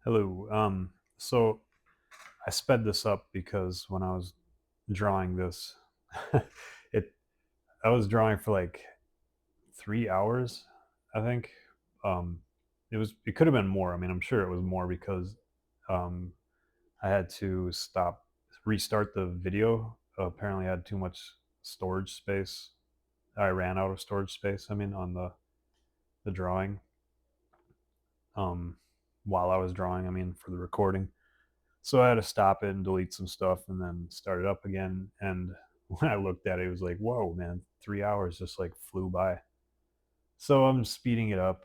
Hello. So I sped this up because when I was drawing this, it I was drawing for like 3 hours, I think. Um, it could have been more. I mean, I'm sure it was more because um, I had to restart the video. Apparently, I had too much storage space. I ran out of storage space. I mean, on the drawing. Um, while I was drawing, I mean, for the recording. So I had to stop it and delete some stuff and then start it up again. And when I looked at it, it was like, whoa, man, 3 hours just like flew by. So I'm speeding it up.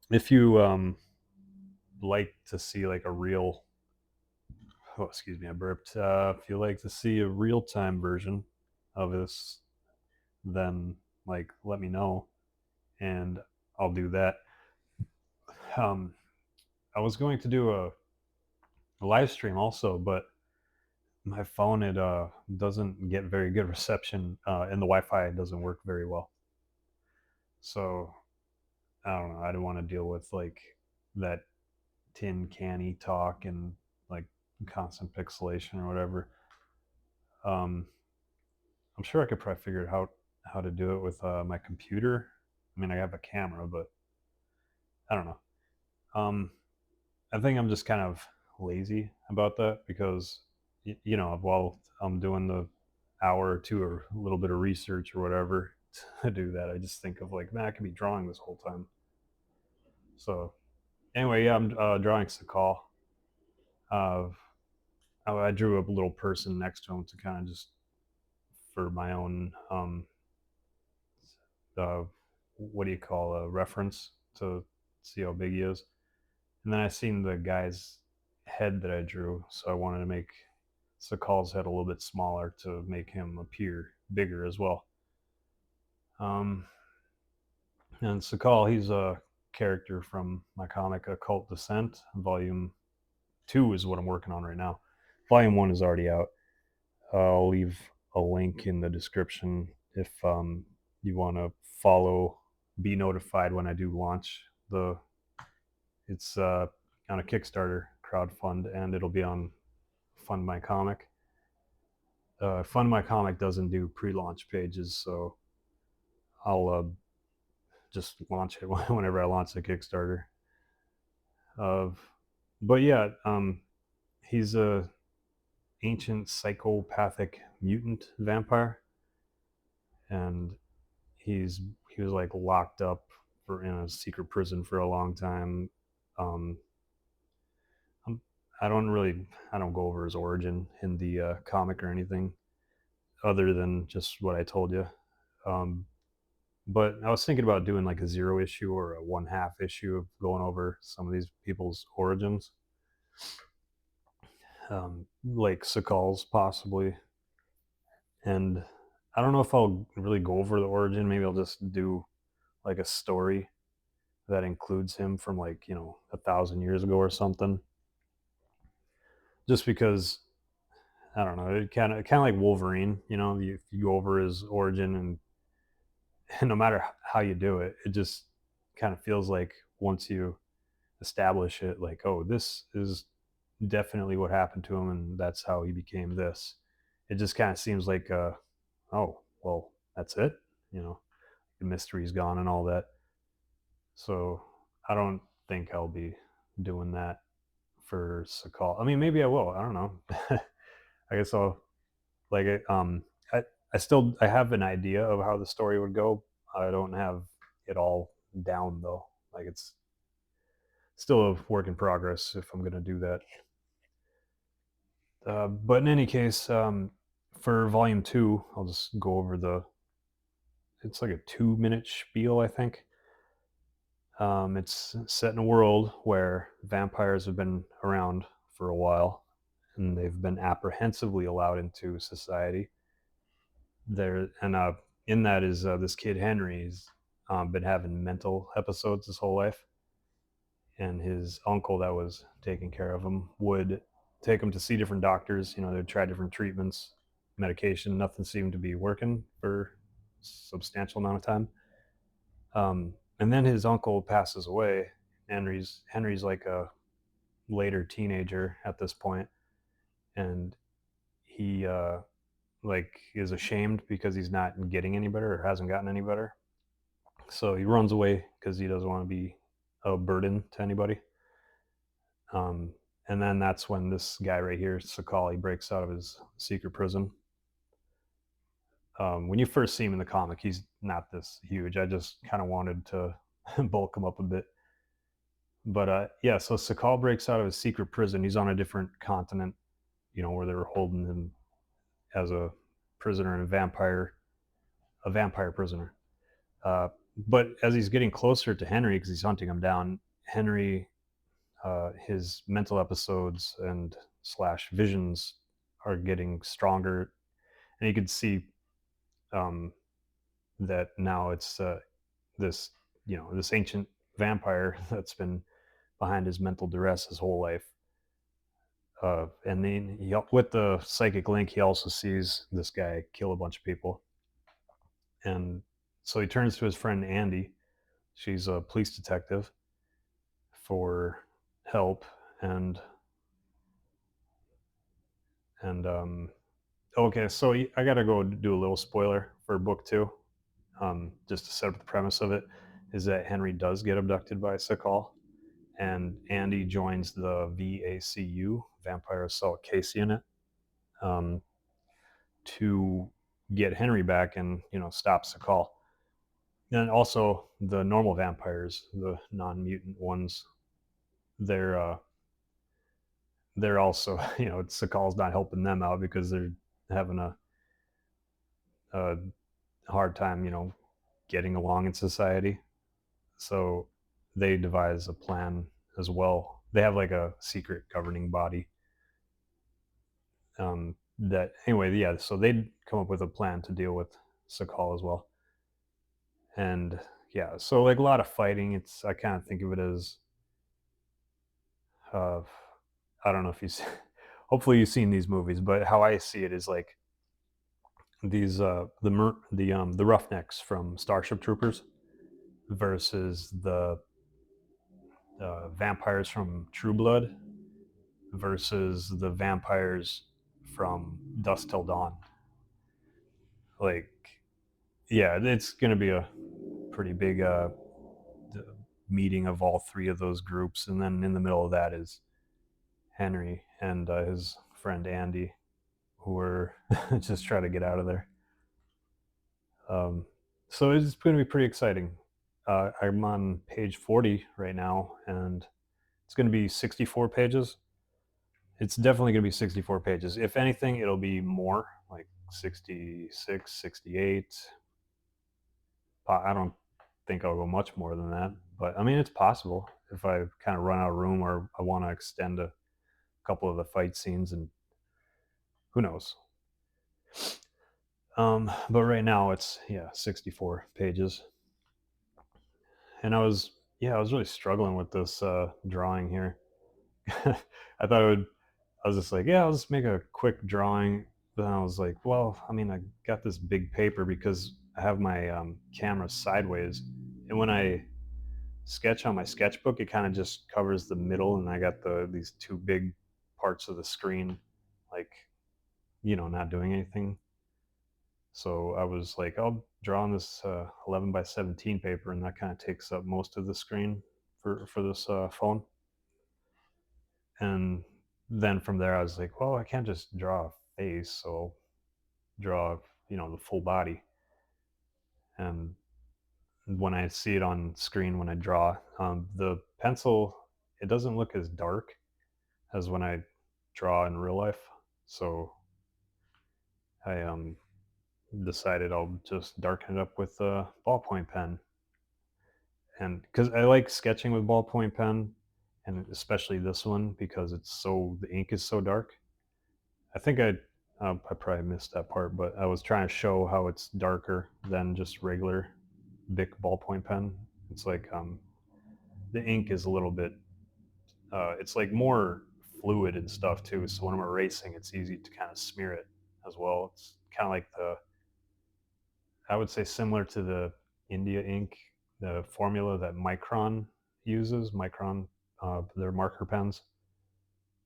If you like to see like a real, oh, excuse me, I burped. If you like to see a real time version of this, then like let me know and I'll do that. Um, I was going to do a live stream also, but my phone it doesn't get very good reception, and the Wi-Fi doesn't work very well. So I don't know. I don't want to deal with like that tin canny talk and like constant pixelation or whatever. Um, I'm sure I could probably figure out how to do it with my computer. I mean, I have a camera, but I don't know. Um, I think I'm just kind of lazy about that because while I'm doing the hour or two or a little bit of research or whatever to do that, I just think of like, man, I could be drawing this whole time. So anyway, yeah, I'm drawing Sokol. Uh, I drew a little person next to him to kind of just for my own uh, what do you call a reference to see how big he is. And then I seen the guy's head that I drew, so I wanted to make Sokol's head a little bit smaller to make him appear bigger as well. Um, and Sokol, he's a character from my comic Occult Descent. Volume 2 is what I'm working on right now. Volume 1 is already out. I'll leave a link in the description if you want to follow, be notified when I do launch the. It's on a Kickstarter crowdfund, and it'll be on Fund My Comic. Fund My Comic doesn't do pre-launch pages, so I'll just launch it whenever I launch the Kickstarter. Of, but yeah, he's a ancient psychopathic mutant vampire, and he's he was like locked up for in a secret prison for a long time. Um, I'm, I don't go over his origin in the comic or anything other than just what I told you. Um, but I was thinking about doing like a zero issue or a one half issue of going over some of these people's origins, like Sokol's possibly. And I don't know if I'll really go over the origin. Maybe I'll just do like a story that includes him from like 1,000 years ago or something. Just because I don't know, it kind of like Wolverine. You go over his origin, and no matter how you do it, it just kind of feels like once you establish it, like, oh, this is definitely what happened to him, and that's how he became this. It just kind of seems like, oh, well, that's it. You know, the mystery's gone and all that. So I don't think I'll be doing that for Sakal. I mean, maybe I will. I don't know. I guess I'll like it. I I have an idea of how the story would go. I don't have it all down though. Like it's still a work in progress if I'm going to do that. But in any case, for volume 2, I'll just go over the. It's like a 2 minute spiel, I think. It's set in a world where vampires have been around for a while, and they've been apprehensively allowed into society. There and in that is this kid Henry. He's been having mental episodes his whole life, and his uncle that was taking care of him would take him to see different doctors. They'd try different treatments, medication. Nothing seemed to be working for a substantial amount of time. And then his uncle passes away, Henry's like a later teenager at this point, and he like is ashamed because he's not getting any better or hasn't gotten any better. So he runs away because he doesn't want to be a burden to anybody. Um, and then that's when this guy right here, Sokol, he breaks out of his secret prison. When you first see him in the comic, he's not this huge. I just kind of wanted to bulk him up a bit. But yeah, so Sokol breaks out of his secret prison. He's on a different continent, where they were holding him as a prisoner and a vampire prisoner. Uh, but as he's getting closer to Henry, because he's hunting him down, Henry, his mental episodes and slash visions are getting stronger, and you could see um, that now it's this this ancient vampire that's been behind his mental duress his whole life. And then with the psychic link, he also sees this guy kill a bunch of people, and so he turns to his friend Andy. She's a police detective for help, and okay, so I gotta go do a little spoiler for book two, just to set up the premise of it. Is that Henry does get abducted by Sokol, and Andy joins the VACU, Vampire Assault Case Unit, um, to get Henry back and stop Sokol. And also the normal vampires, the non-mutant ones, they're they're also Sokol's not helping them out because they're having a hard time getting along in society. So they devise a plan as well. They have like a secret governing body. That anyway, yeah. So they'd come up with a plan to deal with Sokol as well, and yeah. So like a lot of fighting. I kind of think of it as uh, I don't know if you see, hopefully you've seen these movies, but how I see it is like these the Roughnecks from Starship Troopers versus the vampires from True Blood versus the vampires from Dusk Till Dawn. Like, yeah, it's going to be a pretty big meeting of all three of those groups, and then in the middle of that is Henry and his friend Andy, who are just trying to get out of there. Um, so it's going to be pretty exciting. I'm on page 40 right now, and it's going to be 64 pages. It's definitely going to be 64 pages. If anything, it'll be more, like 66, 68. I don't think I'll go much more than that, but I mean, it's possible if I kind of run out of room or I want to extend a couple of the fight scenes, and who knows. But right now it's 64 pages, and I was really struggling with this drawing here. I thought it would. I was just like, yeah, I'll just make a quick drawing. But then I was like, well, I mean, I got this big paper because I have my camera sideways, and when I sketch on my sketchbook, it kind of just covers the middle, and I got these two big parts of the screen, like not doing anything. So I was like, I'll draw on this 11 by 17 paper, and that kind of takes up most of the screen for this phone. And then from there, I was like, well, I can't just draw a face, so draw the full body. And when I see it on screen, when I draw, the pencil, it doesn't look as dark as when I draw in real life. So I decided I'll just darken it up with a ballpoint pen, and because I like sketching with ballpoint pen, and especially this one because the ink is so dark. I think I probably missed that part, but I was trying to show how it's darker than just regular Bic ballpoint pen. It's like the ink is a little bit, it's like more fluid and stuff too. So when I'm erasing, it's easy to kind of smear it as well. It's kind of like I would say similar to the India ink, the formula that Micron uses, Micron, their marker pens,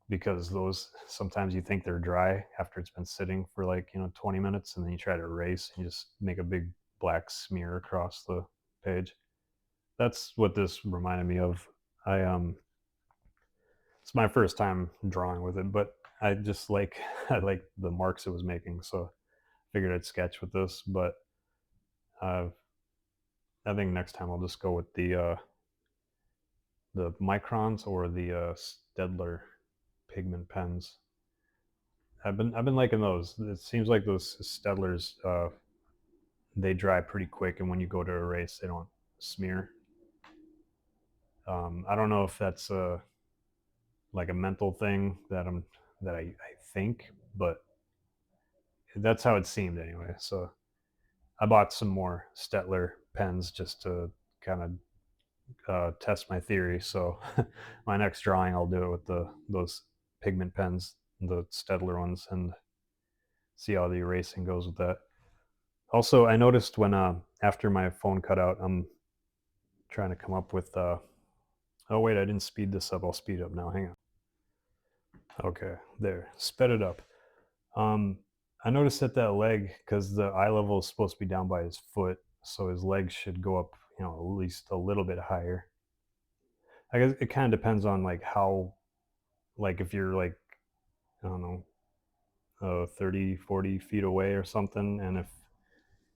because those sometimes you think they're dry after it's been sitting for like 20 minutes, and then you try to erase and you just make a big black smear across the page. That's what this reminded me of. I It's my first time drawing with it, but I just like I like the marks it was making, so I figured I'd sketch with this. But uh, I think next time I'll just go with the microns or the Stedler pigment pens. I've been liking those. It seems like those Stedlers, they dry pretty quick, and when you go to erase, they don't smear. I don't know if that's like a mental thing that I think, but that's how it seemed anyway. So I bought some more Stetler pens just to kind of test my theory. So my next drawing, I'll do it with those pigment pens, the Stedler ones, and see how the erasing goes with that. Also, I noticed when after my phone cut out, I'm trying to come up with. Oh wait, I didn't speed this up. I'll speed up now. Hang on. Okay, there, sped it up. Um, I noticed that leg, because the eye level is supposed to be down by his foot, so his legs should go up, at least a little bit higher. I guess it kind of depends on like how, like if you're like, I don't know, 30, 40 feet away or something, and if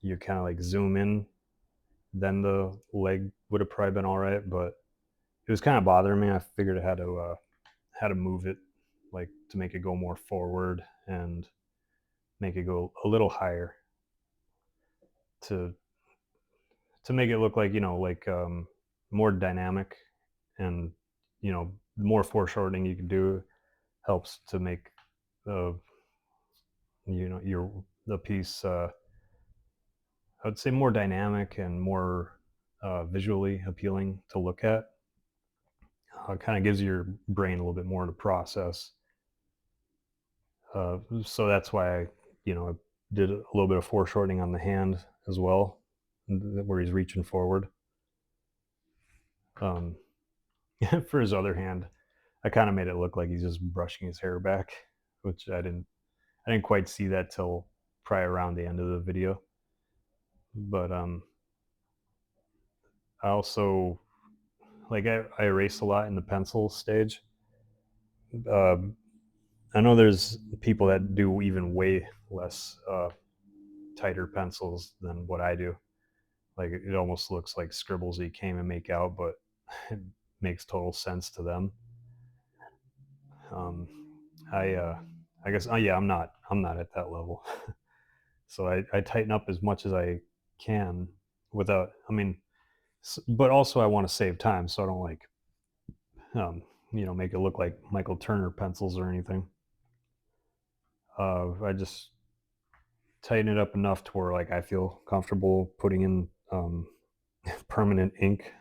you kind of like zoom in, then the leg would have probably been all right. But it was kind of bothering me. I figured I had to move it, like to make it go more forward and make it go a little higher to make it look like like more dynamic, and the more foreshortening you can do helps to make the your the piece, I would say, more dynamic and more visually appealing to look at. It kind of gives your brain a little bit more to process. So that's why I did a little bit of foreshortening on the hand as well, where he's reaching forward. Um, for his other hand, I kind of made it look like he's just brushing his hair back, which I didn't quite see that till probably around the end of the video. But I also like I erase a lot in the pencil stage. Um, I know there's people that do even way less tighter pencils than what I do. Like it almost looks like scribbles that you can't even make out, but it makes total sense to them. Um, I guess, oh yeah, I'm not at that level. So I tighten up as much as I can without. I mean, but also I want to save time, so I don't like um, make it look like Michael Turner pencils or anything. I just tighten it up enough to where like I feel comfortable putting in permanent ink.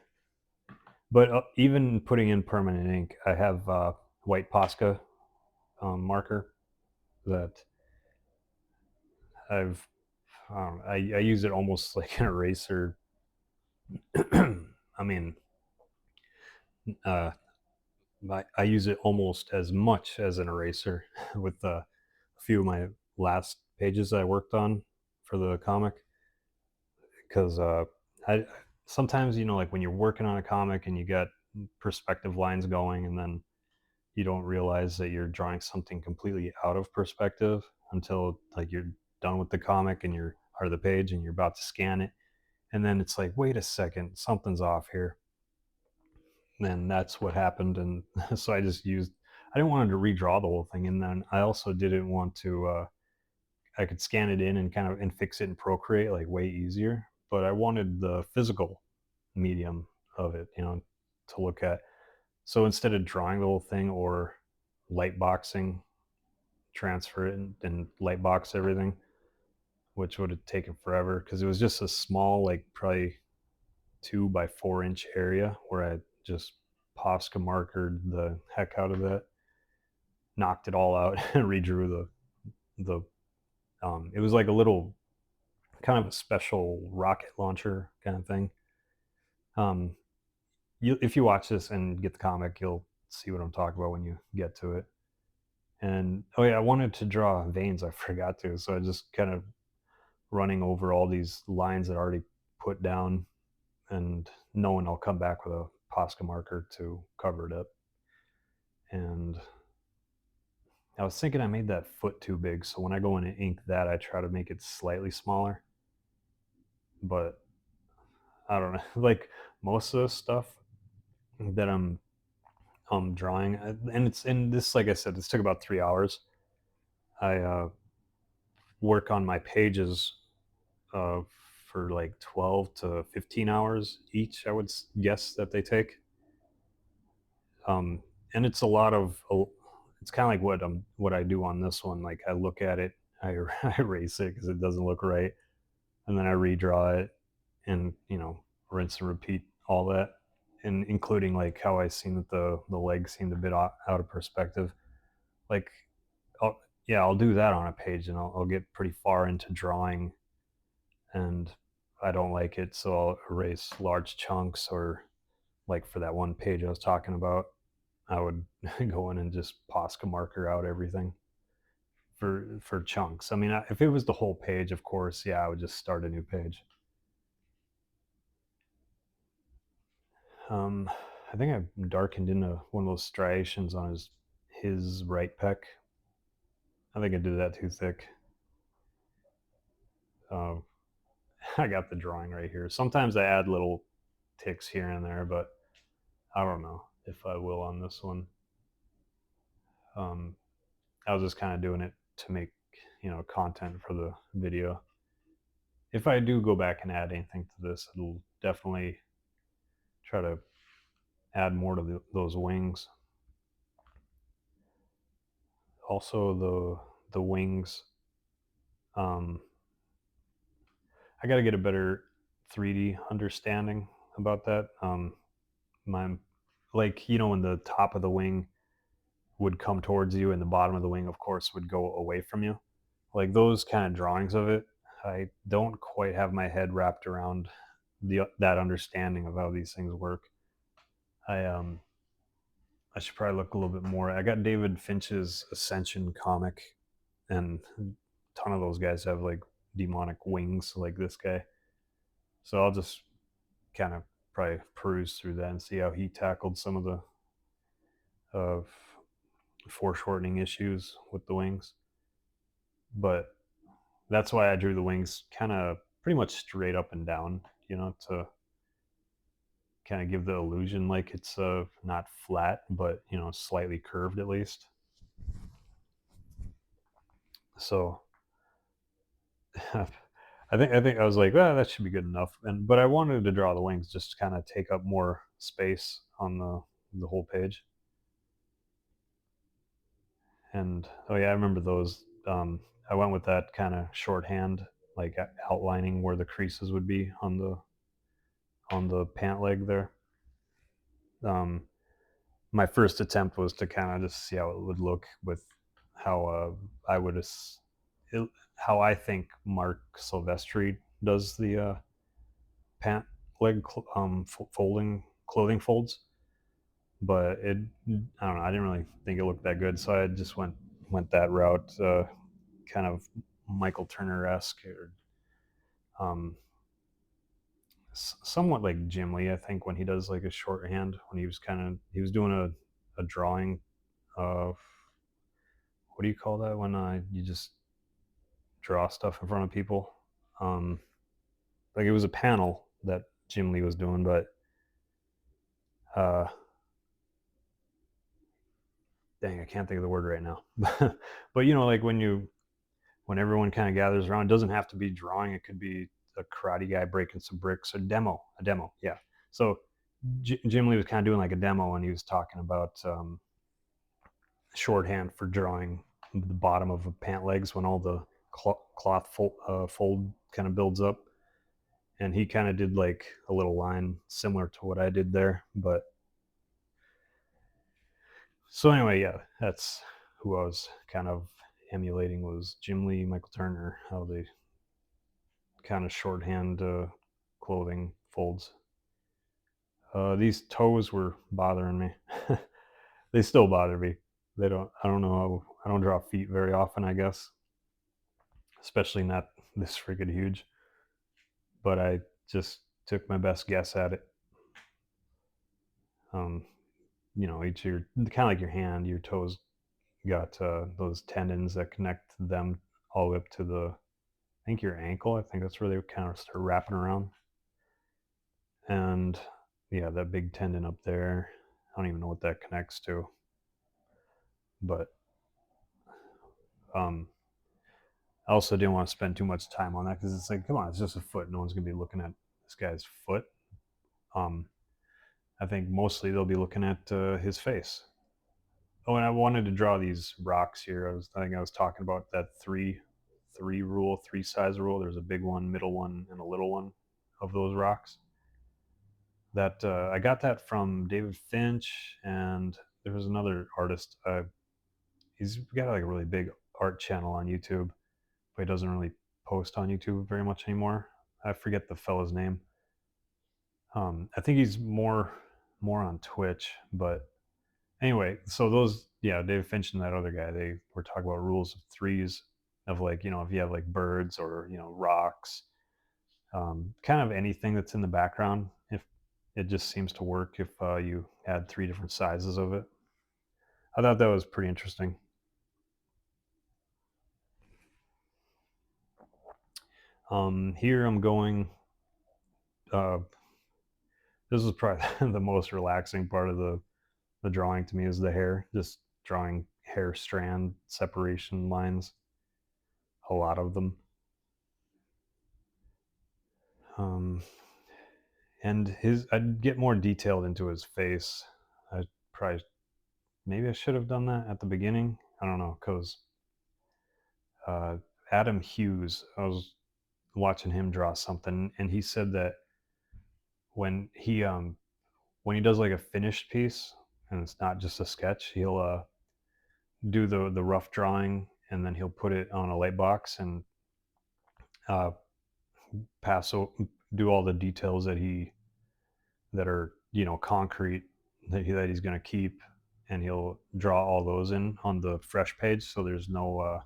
But even putting in permanent ink, I have white Posca marker that I've I use it almost like an eraser. I mean, uh, I use it almost as much as an eraser with a few of my last pages I worked on for the comic, because I sometimes like when you're working on a comic and you got perspective lines going, and then you don't realize that you're drawing something completely out of perspective until like you're done with the comic and you're or the page and you're about to scan it, and then it's like, wait a second, something's off here. And that's what happened. And so I didn't want to redraw the whole thing, and then I also didn't want to I could scan it in and kind of and fix it in Procreate like way easier, but I wanted the physical medium of it, to look at. So instead of drawing the whole thing or light boxing, transfer it and light box everything, which would have taken forever because it was just a small, like probably 2 by 4 inch area where I just Posca markered the heck out of that, knocked it all out, and redrew the. It was like a little kind of a special rocket launcher kind of thing. Um, if you watch this and get the comic, you'll see what I'm talking about when you get to it. And oh yeah, I wanted to draw veins. I forgot to, so I just kind of running over all these lines that I already put down, and knowing I'll come back with a Posca marker to cover it up. And I was thinking I made that foot too big, so when I go in and ink that, I try to make it slightly smaller. But I don't know, like most of the stuff that I'm drawing, and it's and this, like I said, this took about 3 hours. I work on my pages uh, for like 12 to 15 hours each. I would guess that they take. Um, and it's a lot of it's kind of like what I do on this one. Like I look at it, I I erase it because it doesn't look right, and then I redraw it, and rinse and repeat all that, and including like how I seen that the legs seemed a bit out of perspective. Like, I'll, yeah, I'll do that on a page, and I'll get pretty far into drawing, and I don't like it, so I'll erase large chunks. Or like for that one page I was talking about, I would go in and just Posca marker out everything for chunks. I mean, if it was the whole page, of course, yeah, I would just start a new page. Um, I think I darkened in one of those striations on his right pec. I think I did that too thick. Uh, I got the drawing right here. Sometimes I add little ticks here and there, but I don't know if I will on this one. Um, I was just kind of doing it to make content for the video. If I do go back and add anything to this, it'll definitely try to add more to those wings. Also, the wings. Um, I got to get a better 3D understanding about that. My like when the top of the wing would come towards you and the bottom of the wing, of course, would go away from you. Like those kind of drawings of it, I don't quite have my head wrapped around that understanding of how these things work. I I should probably look a little bit more. I got David Finch's Ascension comic, and a ton of those guys have like demonic wings, like this guy. So I'll just kind of probably peruse through that and see how he tackled some of the uh, foreshortening issues with the wings. But that's why I drew the wings kind of pretty much straight up and down, to kind of give the illusion like it's not flat, but slightly curved at least. So I think I was like, well, that should be good enough. But I wanted to draw the wings just to kind of take up more space on the whole page. And oh yeah, I remember those. I went with that kind of shorthand, like outlining where the creases would be on the pant leg there. Um, my first attempt was to kind of just see how it would look with how I would how I think Mark Silvestri does the pant leg folding clothing folds. But I don't know, I didn't really think it looked that good, so I just went that route, kind of Michael Turner esque, or um, somewhat like Jim Lee. I think when he does like a shorthand, when he was doing a drawing of, what do you call that when you just draw stuff in front of people? Um, like it was a panel that Jim Lee was doing, but uh, dang, I can't think of the word right now. But like when everyone kind of gathers around, it doesn't have to be drawing. It could be a karate guy breaking some bricks, or a demo. Yeah. So Jim Lee was kind of doing like a demo, and he was talking about shorthand for drawing the bottom of a pant legs when all the cloth fold kind of builds up. And he kind of did like a little line similar to what I did there. But so anyway, yeah, that's who I was kind of emulating, was Jim Lee, Michael Turner, how they kind of shorthand clothing folds. These toes were bothering me. They still bother me. They don't. I don't know. I don't draw feet very often. I guess, especially not this freaking huge. But I just took my best guess at it. Um, each your kind of like your hand, your toes got those tendons that connect them all the way up to I think your ankle. I think that's where they kind of start wrapping around. And yeah, that big tendon up there. I don't even know what that connects to, but um, I also didn't want to spend too much time on that because it's like, come on, it's just a foot. No one's gonna be looking at this guy's foot. Um, I think mostly they'll be looking at his face. Oh, and I wanted to draw these rocks here. I think I was talking about that three size rule. There's a big one, middle one, and a little one of those rocks. That I got that from David Finch, and there was another artist. He's got like a really big art channel on YouTube, but he doesn't really post on YouTube very much anymore. I forget the fellow's name. I think he's more on Twitch, but anyway, so those, yeah, David Finch and that other guy, they were talking about rules of threes of like, if you have like birds or, rocks, kind of anything that's in the background, if it just seems to work if you add three different sizes of it. I thought that was pretty interesting. Here I'm going, uh, this is probably the most relaxing part of the drawing to me is the hair, just drawing hair strand separation lines, a lot of them. Um, and I'd get more detailed into his face. I probably maybe I should have done that at the beginning. I don't know, because uh, Adam Hughes, I was watching him draw something, and he said that when he um when he does like a finished piece and it's not just a sketch, he'll do the rough drawing and then he'll put it on a light box and uh, do all the details that are concrete that he's going to keep, and he'll draw all those in on the fresh page so there's no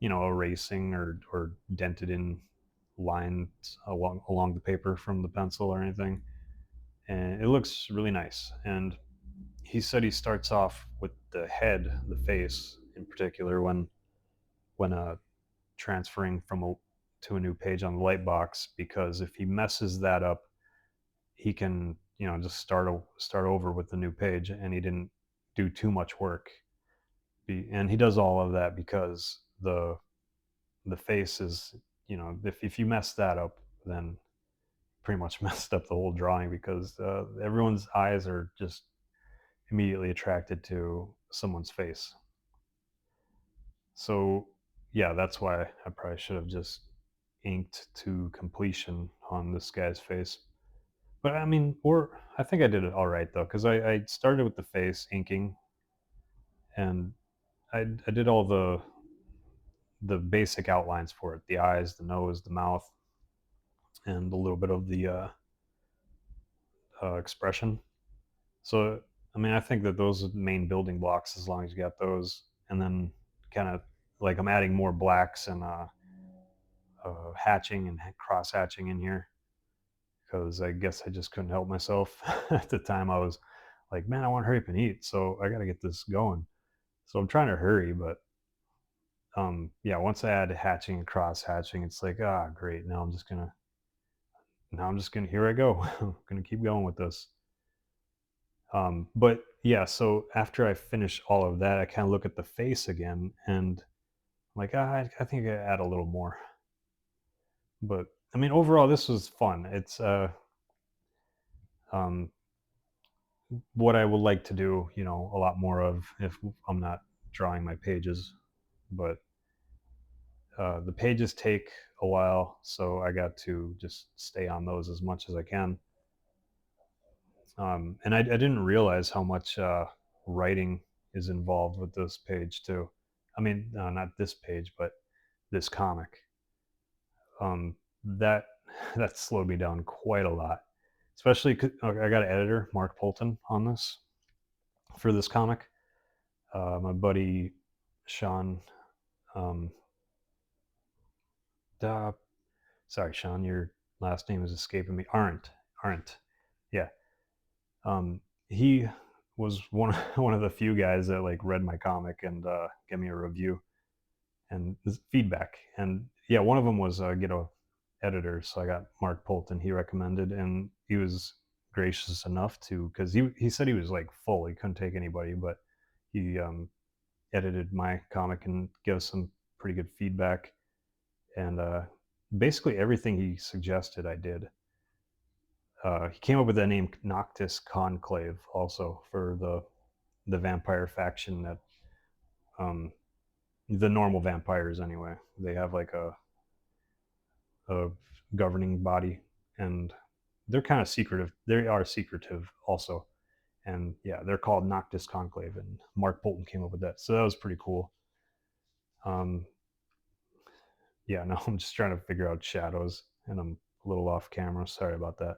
erasing or dented in lines along the paper from the pencil or anything, and it looks really nice. And he said he starts off with the head, the face in particular, when transferring to a new page on the light box, because if he messes that up he can just start over with the new page, and he didn't do too much work. And he does all of that because the face is, if you mess that up, then pretty much messed up the whole drawing, because everyone's eyes are just immediately attracted to someone's face. So yeah, that's why I probably should have just inked to completion on this guy's face. But I mean, I think I did it all right though, because I started with the face inking, and I did all the basic outlines for it: the eyes, the nose, the mouth, and a little bit of the expression. So I mean, I think that those are the main building blocks as long as you got those, and then kind of like I'm adding more blacks and hatching and cross hatching in here, because I guess I just couldn't help myself. At the time I was like, man, I want to hurry up and eat, so I got to get this going. So I'm trying to hurry, but yeah, once I add hatching and cross hatching, it's like, great, now I'm just gonna here I go. I'm gonna keep going with this. But yeah, so after I finish all of that, I kind of look at the face again, and I'm like, I think I add a little more. But I mean, overall, this was fun. It's um, what I would like to do, a lot more of if I'm not drawing my pages. But the pages take a while, so I got to just stay on those as much as I can. And I didn't realize how much writing is involved with this page too. I mean, not this page, but this comic. That that slowed me down quite a lot, especially 'cause I got an editor, Mark Polton, on this for this comic. My buddy Sean, um, uh, sorry, Sean, your last name is escaping me. Aren't, yeah. Um, he was one one of the few guys that like read my comic and gave me a review and feedback. And yeah, one of them was get a editor. So I got Mark Polton. He recommended, and he was gracious enough to because he said he was like full. He couldn't take anybody, but he edited my comic and gave us some pretty good feedback. And basically everything he suggested, I did. He came up with the name Noctis Conclave also for the vampire faction that um, the normal vampires anyway. They have like a governing body, and they're kind of secretive. They are secretive also, and yeah, they're called Noctis Conclave, and Mark Bolton came up with that, so that was pretty cool. Um, yeah, no, I'm just trying to figure out shadows, and I'm a little off camera. Sorry about that.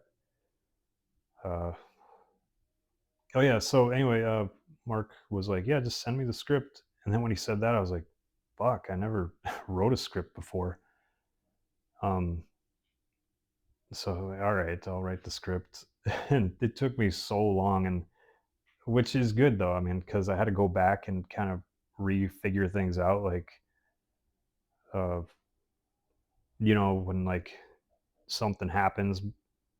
Uh, oh yeah, so anyway, Mark was like, "Yeah, just send me the script," and then when he said that, I was like, "Fuck, I never wrote a script before." Um, so all right, I'll write the script, and it took me so long, and which is good though. I mean, because I had to go back and kind of refigure things out, like, uh, when like something happens,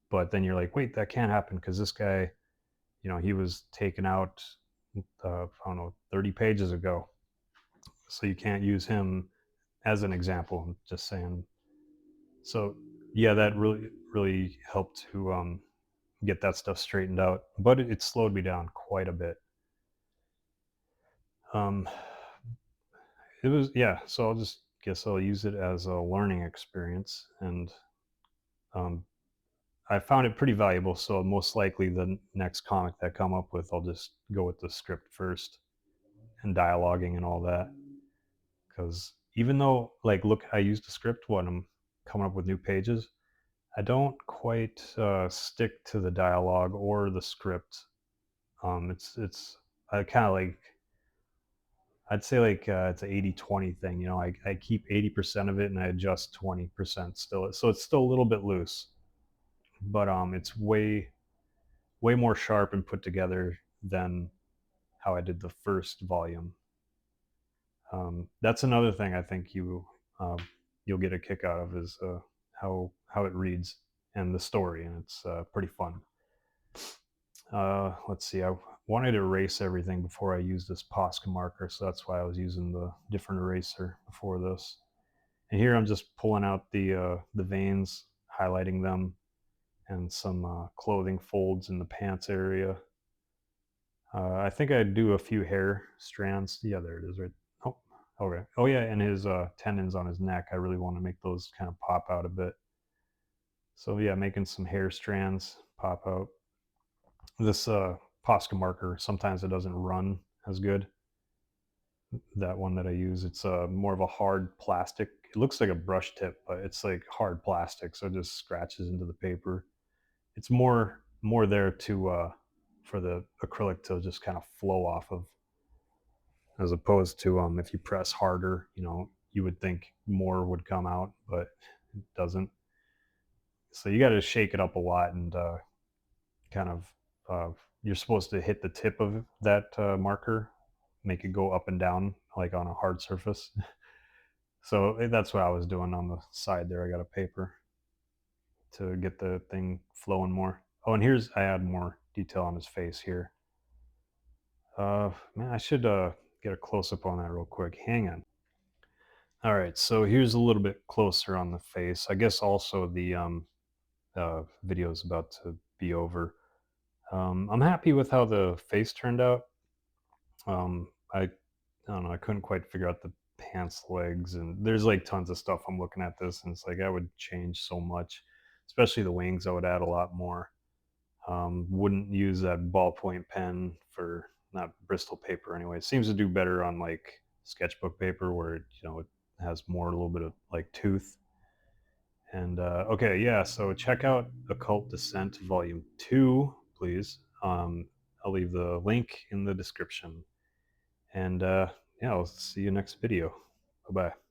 but then you're like, wait, that can't happen because this guy, he was taken out, I don't know, 30 pages ago, so you can't use him as an example. I'm just saying. So yeah, that really helped to get that stuff straightened out, but it slowed me down quite a bit. Um, it was yeah. So I'll just guess I'll use it as a learning experience, and um, I found it pretty valuable. So most likely the next comic that I come up with, I'll just go with the script first and dialoguing and all that. Because even though like look, I use the script when I'm coming up with new pages, I don't quite stick to the dialogue or the script. It's I kind of like I'd say like it's an 80-20 thing. I keep 80% of it and I adjust 20% still. So it's still a little bit loose, but it's way more sharp and put together than how I did the first volume. That's another thing I think um, you'll get a kick out of is how it reads and the story, and it's pretty fun. Let's see. I wanted to erase everything before I used this Posca marker, so that's why I was using the different eraser before this. And here I'm just pulling out the veins, highlighting them, and some clothing folds in the pants area. I think I'd do a few hair strands. Yeah, there it is. Right. Oh, okay. Oh yeah, and his tendons on his neck. I really want to make those kind of pop out a bit. So yeah, making some hair strands pop out. This Posca marker sometimes it doesn't run as good. That one that I use, it's more of a hard plastic. It looks like a brush tip, but it's like hard plastic, so it just scratches into the paper. It's more there to for the acrylic to just kind of flow off of, as opposed to if you press harder, you would think more would come out, but it doesn't. So you got to shake it up a lot and kind of uh, you're supposed to hit the tip of that marker, make it go up and down like on a hard surface. So that's what I was doing on the side there. I got a paper to get the thing flowing more. Oh, and here's I add more detail on his face here. Man, I should get a close up on that real quick. Hang on. All right, so here's a little bit closer on the face. I guess also the video is about to be over. I'm happy with how the face turned out. I don't know. I couldn't quite figure out the pants legs, and there's like tons of stuff. I'm looking at this, and it's like I would change so much, especially the wings. I would add a lot more. Wouldn't use that ballpoint pen for not Bristol paper anyway. It seems to do better on like sketchbook paper where it has more a little bit of like tooth, And okay, yeah. So check out Occult Descent Volume 2, please. I'll leave the link in the description. And yeah, I'll see you next video. Bye bye.